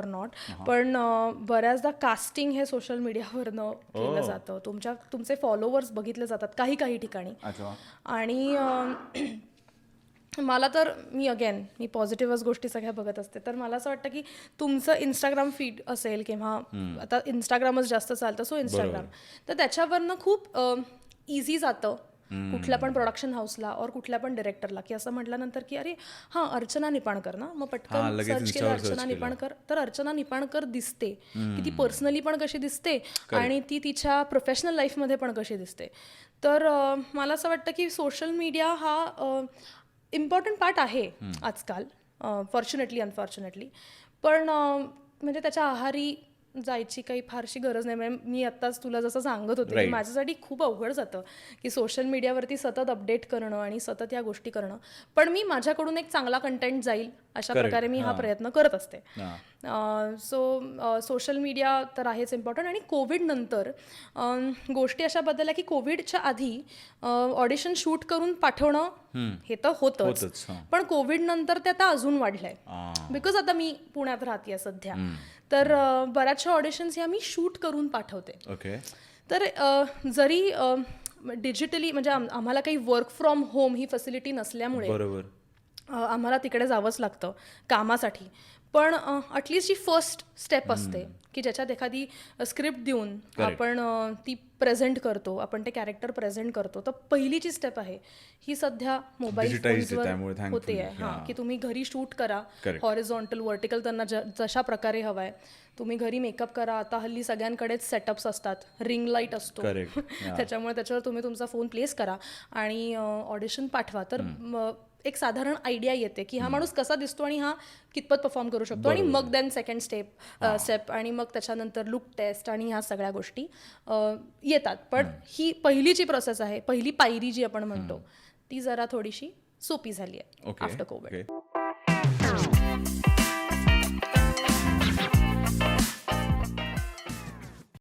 Or not, पण बऱ्याचदा casting हे सोशल मीडियावरनं केलं जातं. तुमचे फॉलोवर्स बघितले जातात काही काही ठिकाणी. आणि मला तर मी पॉझिटिव्हच गोष्टी सगळ्या बघत असते, तर मला असं वाटतं की तुमचं इंस्टाग्राम फीड असेल किंवा आता इंस्टाग्रामच जास्त चालतं, सो इंस्टाग्राम, तर त्याच्यावरनं खूप इझी जातं कुठल्या पण प्रोडक्शन हाऊसला और कुठल्या पण डिरेक्टरला, की असं म्हटल्यानंतर की अरे हां अर्चना निपाणकर ना, मग पटकन सर्च केलं अर्चना निपाणकर, तर अर्चना निपाणकर दिसते की ती पर्सनली पण कशी दिसते आणि ती तिच्या प्रोफेशनल लाईफमध्ये पण कशी दिसते. तर मला असं वाटतं की सोशल मीडिया हा इम्पॉर्टंट पार्ट आहे आजकाल, फॉर्च्युनेटली अनफॉर्च्युनेटली, पण म्हणजे त्याच्या आहारी जायची काही फारशी गरज नाही. म्हणजे मी आत्ताच तुला जसं सांगत होते की माझ्यासाठी खूप अवघड जातं की सोशल मीडियावरती सतत अपडेट करणं आणि सतत या गोष्टी करणं, पण मी माझ्याकडून एक चांगला कंटेंट जाईल अशा प्रकारे मी हा प्रयत्न करत असते. सो सोशल मीडिया तर आहेच इम्पॉर्टंट. आणि कोविड नंतर गोष्टी अशा बदलल्या की कोविडच्या आधी ऑडिशन शूट करून पाठवणं हे तर होतंच, पण कोविड नंतर ते आता अजून वाढलंय. बिकॉज आता मी पुण्यात राहते सध्या, तर बऱ्याचशा ऑडिशन्स ह्या मी शूट करून पाठवते. तर जरी डिजिटली म्हणजे आम्हाला काही work from home he facility नसल्यामुळे आम्हाला तिकडे जावंच लागतं कामासाठी, पण ॲटलिस्ट ही फर्स्ट स्टेप असते की ज्याच्यात एखादी स्क्रिप्ट देऊन आपण ती प्रेझेंट करतो, आपण ते कॅरेक्टर प्रेझेंट करतो. तर पहिलीची स्टेप आहे ही सध्या मोबाईल फोन्सवर होते आहे. हां, की तुम्ही घरी शूट करा, हॉरिझॉन्टल व्हर्टिकल त्यांना जशा प्रकारे हवा आहे, तुम्ही घरी मेकअप करा. आता हल्ली सगळ्यांकडेच सेटअप्स असतात, रिंग लाईट असतो त्याच्यामुळे त्याच्यावर तुम्ही तुमचा फोन प्लेस करा आणि ऑडिशन पाठवा. तर एक साधारण आयडिया येते की हा माणूस कसा दिसतो आणि हा कितपत परफॉर्म करू शकतो. आणि मग देन सेकंड स्टेप आणि मग त्याच्यानंतर लुक टेस्ट आणि ह्या सगळ्या गोष्टी येतात. पण ही पहिलीची प्रोसेस आहे, पहिली पायरी जी आपण म्हणतो ती जरा थोडीशी सोपी झाली आहे आफ्टर कोविड.